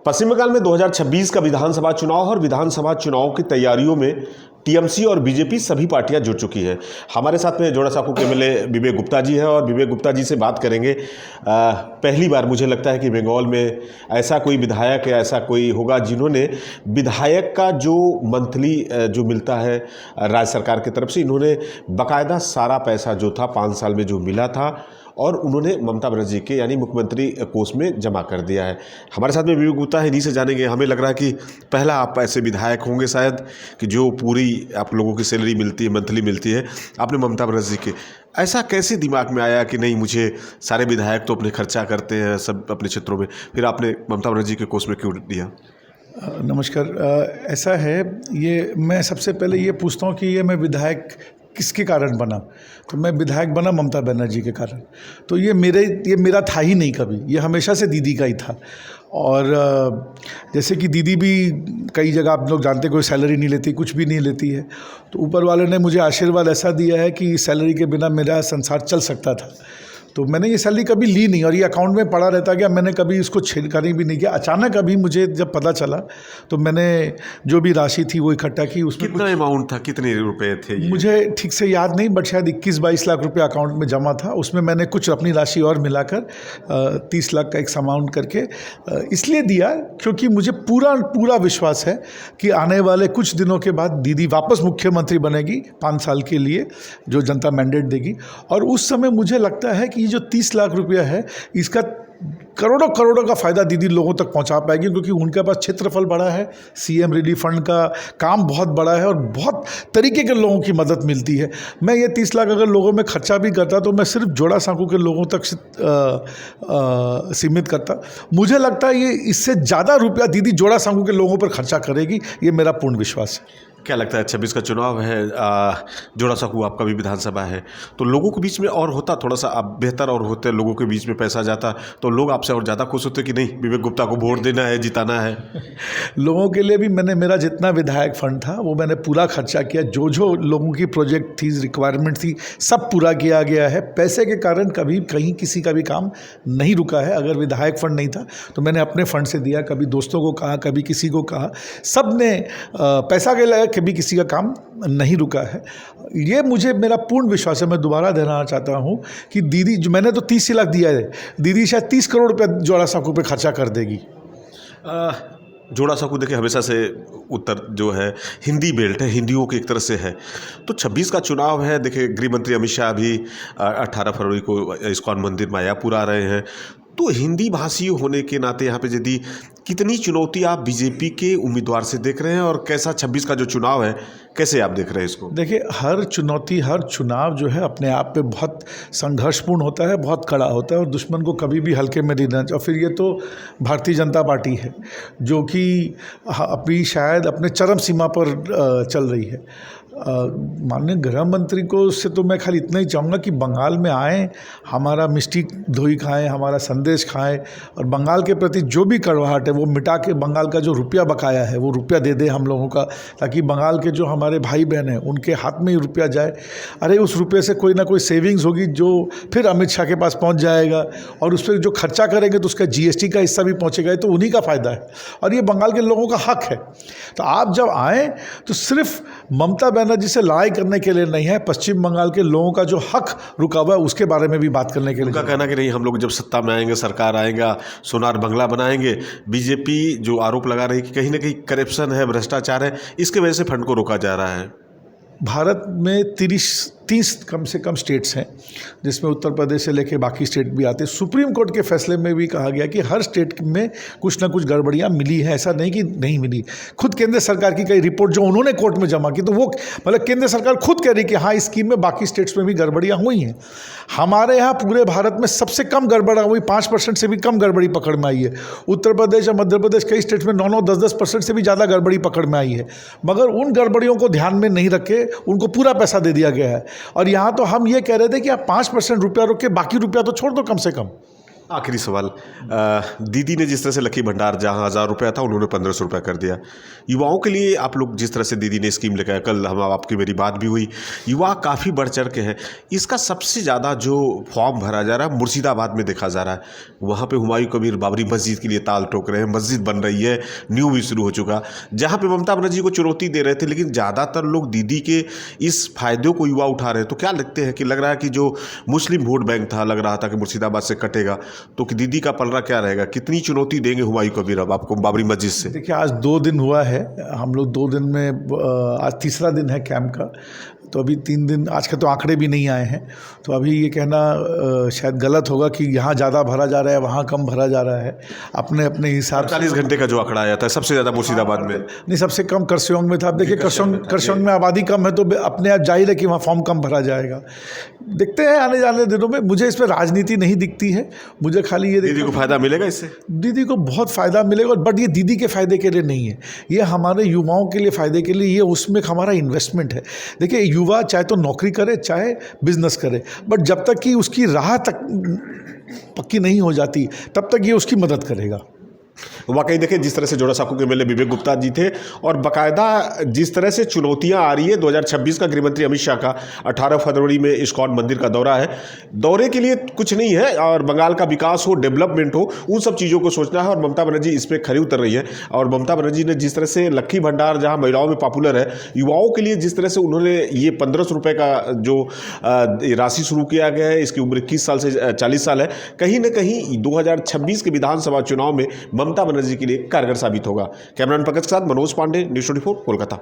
पश्चिम बंगाल में 2026 का विधानसभा चुनाव और विधानसभा चुनाव की तैयारियों में टीएमसी और बीजेपी सभी पार्टियां जुट चुकी हैं। हमारे साथ में जोड़ासांकू के एमएलए विवेक गुप्ता जी हैं और विवेक गुप्ता जी से बात करेंगे। पहली बार मुझे लगता है कि बंगाल में ऐसा कोई विधायक या ऐसा कोई होगा जिन्होंने विधायक का जो मंथली जो मिलता है राज्य सरकार की तरफ से, इन्होंने बाकायदा सारा पैसा जो था 5 साल में जो मिला था और उन्होंने ममता बनर्जी के यानी मुख्यमंत्री कोष में जमा कर दिया है। हमारे साथ में विवेक गुप्ता है, इन्हीं से जानेंगे। हमें लग रहा है कि पहला आप ऐसे विधायक होंगे शायद कि जो पूरी आप लोगों की सैलरी मिलती है, मंथली मिलती है, आपने ममता बनर्जी के। ऐसा कैसे दिमाग में आया कि नहीं, मुझे सारे विधायक तो अपने खर्चा करते हैं सब अपने क्षेत्रों में, फिर आपने ममता बनर्जी के कोष में क्यों दिया? नमस्कार। ऐसा है, ये मैं सबसे पहले ये पूछता हूँ कि ये मैं विधायक किसके कारण बना। तो मैं विधायक बना ममता बनर्जी के कारण। तो ये मेरा था ही नहीं कभी, ये हमेशा से दीदी का ही था। और जैसे कि दीदी भी कई जगह आप लोग जानते, कोई सैलरी नहीं लेती, कुछ भी नहीं लेती है। तो ऊपर वाले ने मुझे आशीर्वाद ऐसा दिया है कि सैलरी के बिना मेरा संसार चल सकता था। तो मैंने ये सैलरी कभी ली नहीं और ये अकाउंट में पड़ा रहता गया। मैंने कभी इसको छेड़खानी भी नहीं किया। अचानक अभी मुझे जब पता चला तो मैंने जो भी राशि थी वो इकट्ठा की। उसमें कितना अमाउंट था, कितने रुपए थे ये? मुझे ठीक से याद नहीं, बट शायद 21-22 लाख रुपए अकाउंट में जमा था। उसमें मैंने कुछ अपनी राशि और मिलाकर 30 लाख का एक अमाउंट करके इसलिए दिया क्योंकि मुझे पूरा विश्वास है कि आने वाले कुछ दिनों के बाद दीदी वापस मुख्यमंत्री बनेगी 5 साल के लिए, जो जनता मैंडेट देगी। और उस समय मुझे लगता है कि जो 30 लाख रुपया है, इसका करोड़ों का फ़ायदा दीदी लोगों तक पहुंचा पाएगी, क्योंकि उनके पास क्षेत्रफल बड़ा है, सीएम रिलीफ फंड का काम बहुत बड़ा है और बहुत तरीके के लोगों की मदद मिलती है। मैं ये 30 लाख अगर लोगों में खर्चा भी करता तो मैं सिर्फ जोड़ासांकू के लोगों तक सीमित करता। मुझे लगता है ये इससे ज़्यादा रुपया दीदी जोड़ासांकू के लोगों पर खर्चा करेगी, ये मेरा पूर्ण विश्वास है। क्या लगता है 26 का चुनाव है, जोड़ासांकू आपका भी विधानसभा है, तो लोगों के बीच में और होता थोड़ा सा आप बेहतर और होते, लोगों के बीच में पैसा जाता तो लोग आपसे और ज़्यादा खुश होते कि नहीं विवेक गुप्ता को वोट देना है, जिताना है? लोगों के लिए भी मेरा जितना विधायक फंड था वो मैंने पूरा खर्चा किया। जो लोगों की प्रोजेक्ट थी, रिक्वायरमेंट थी, सब पूरा किया गया है। पैसे के कारण कभी कहीं किसी का भी काम नहीं रुका है। अगर विधायक फंड नहीं था तो मैंने अपने फंड से दिया, कभी दोस्तों को कहा, कभी किसी को कहा, सब ने पैसा के लिए कभी किसी का काम नहीं रुका है। ये मुझे मेरा पूर्ण विश्वास है। मैं दोबारा दोहराना चाहता हूँ कि दीदी, जो मैंने तो 30 लाख दिया है, दीदी शायद 30 करोड़ रुपया जोड़ासांकू पे खर्चा कर देगी। जोड़ासांकू देखिए हमेशा से उत्तर जो है हिंदी बेल्ट है, हिंदियों की एक तरह से है। तो 26 का चुनाव है, देखिए गृह मंत्री अमित शाह भी 18 फरवरी को इस्कॉन मंदिर मायापुर आ रहे हैं। तो हिंदी भाषी होने के नाते यहाँ पे यदि कितनी चुनौती आप बीजेपी के उम्मीदवार से देख रहे हैं और कैसा 26 का जो चुनाव है कैसे आप देख रहे हैं इसको? देखिए, हर चुनौती, हर चुनाव जो है अपने आप पे बहुत संघर्षपूर्ण होता है, बहुत कड़ा होता है और दुश्मन को कभी भी हल्के में नहीं लेना चाहिए। और फिर ये तो भारतीय जनता पार्टी है जो कि अभी शायद अपने चरम सीमा पर चल रही है। माननीय गृह मंत्री को से तो मैं खाली इतना ही चाहूँगा कि बंगाल में आएँ, हमारा मिष्टी दोई खाएँ, हमारा संदेश खाएँ और बंगाल के प्रति जो भी कड़वाहट है वो मिटा के बंगाल का जो रुपया बकाया है वो रुपया दे दे हम लोगों का, ताकि बंगाल के जो हमारे भाई बहन हैं उनके हाथ में ही रुपया जाए। अरे उस रुपये से कोई ना कोई सेविंग्स होगी जो फिर अमित शाह के पास पहुँच जाएगा और उस पर जो खर्चा करेंगे तो उसका GST का हिस्सा भी पहुँचेगा, तो उन्हीं का फ़ायदा है और ये बंगाल के लोगों का हक है। तो आप जब आएँ तो सिर्फ ममता बनर्जी से लड़ाई करने के लिए नहीं है, पश्चिम बंगाल के लोगों का जो हक रुका हुआ है उसके बारे में भी बात करने के लिए। उनका कहना कि नहीं, हम लोग जब सत्ता में आएंगे, सरकार आएगा, सोनार बंगला बनाएंगे। बीजेपी जो आरोप लगा रही है कि कहीं ना कहीं करप्शन है, भ्रष्टाचार है, इसके वजह से फंड को रोका जा रहा है। भारत में 30 कम से कम स्टेट्स हैं, जिसमें उत्तर प्रदेश से लेके बाकी स्टेट भी आते हैं। सुप्रीम कोर्ट के फैसले में भी कहा गया कि हर स्टेट में कुछ ना कुछ गड़बड़ियां मिली हैं, ऐसा नहीं कि नहीं मिली। खुद केंद्र सरकार की कई रिपोर्ट जो उन्होंने कोर्ट में जमा की, तो वो मतलब केंद्र सरकार खुद कह रही कि हाँ, इस स्कीम में बाकी स्टेट्स में भी गड़बड़ियाँ हुई हैं। हमारे यहाँ पूरे भारत में सबसे कम गड़बड़ा हुई, 5% से भी कम गड़बड़ी पकड़ में आई है। उत्तर प्रदेश और मध्य प्रदेश कई स्टेट्स में 9-9, 10-10% से भी ज़्यादा गड़बड़ी पकड़ में आई है, मगर उन गड़बड़ियों को ध्यान में नहीं रखे उनको पूरा पैसा दे दिया गया है। और यहाँ तो हम ये कह रहे थे कि आप 5% रुपया रोक के बाकी रुपया तो छोड़ दो कम से कम। आखिरी सवाल, दीदी ने जिस तरह से लकी भंडार जहां 1000 रुपया था उन्होंने 1500 रुपया कर दिया, युवाओं के लिए आप लोग जिस तरह से दीदी ने स्कीम लेकर, कल हम आपकी मेरी बात भी हुई, युवा काफ़ी बढ़ चढ़ के हैं, इसका सबसे ज़्यादा जो फॉर्म भरा जा रहा है मुर्शिदाबाद में देखा जा रहा है, वहाँ पे हुमायूं कबीर बाबरी मस्जिद के लिए ताल ठोक रहे हैं, मस्जिद बन रही है, न्यू भी शुरू हो चुका, जहाँ पे ममता बनर्जी को चुनौती दे रहे थे, लेकिन ज़्यादातर लोग दीदी के इस फायदे को युवा उठा रहे हैं। तो क्या लगते हैं कि लग रहा है कि जो मुस्लिम वोट बैंक था, लग रहा था कि मुर्शिदाबाद से कटेगा, तो कि दीदी का पलड़ा क्या रहेगा, कितनी चुनौती देंगे हुमायूं कबीर अब आपको बाबरी मस्जिद से? देखिए, आज 2 दिन हुआ है, हम लोग 2 दिन में, आज तीसरा दिन है कैंप का, तो अभी 3 दिन, आज के तो आंकड़े भी नहीं आए हैं, तो अभी ये कहना शायद गलत होगा कि यहाँ ज़्यादा भरा जा रहा है, वहाँ कम भरा जा रहा है। अपने अपने हिसाब से 48 घंटे का जो आंकड़ा आया था सबसे ज़्यादा मुर्शिदाबाद में, नहीं, सबसे कम करसोग में था। आप देखिए, करसोग में आबादी कम है, तो अपने आप जाहिर है कि वहाँ फॉर्म कम भरा जाएगा। देखते हैं आने जाने दिनों में। मुझे इस पर राजनीति नहीं दिखती है, मुझे खाली ये दीदी को फायदा मिलेगा इससे, दीदी को बहुत फ़ायदा मिलेगा, बट ये दीदी के फ़ायदे के लिए नहीं है, ये हमारे युवाओं के लिए फ़ायदे के लिए, ये उसमें हमारा इन्वेस्टमेंट है। देखिए, युवा चाहे तो नौकरी करे चाहे बिजनेस करे, बट जब तक कि उसकी राह तक पक्की नहीं हो जाती तब तक ये उसकी मदद करेगा। वाकई देखें जिस तरह से जोड़ासांको के एमएलए विवेक गुप्ता जी थे, और बाकायदा जिस तरह से चुनौतियां आ रही है, 2026 का गृहमंत्री अमित शाह का 18 फरवरी में इस्कॉन मंदिर का दौरा है, दौरे के लिए कुछ नहीं है, और बंगाल का विकास हो, डेवलपमेंट हो, उन सब चीज़ों को सोचना है, और ममता बनर्जी इस पर खरी उतर रही है। और ममता बनर्जी ने जिस तरह से लक्की भंडार जहाँ महिलाओं में पॉपुलर है, युवाओं के लिए जिस तरह से उन्होंने ये 1500 रुपये का जो राशि शुरू किया गया है, इसकी उम्र 21 साल से 40 साल है, कहीं ना कहीं 2026 के विधानसभा चुनाव में ममता बनर्जी के लिए कारगर साबित होगा। कैमरामैन पंकज के साथ मनोज पांडे, न्यूज़ 24 कोलकाता।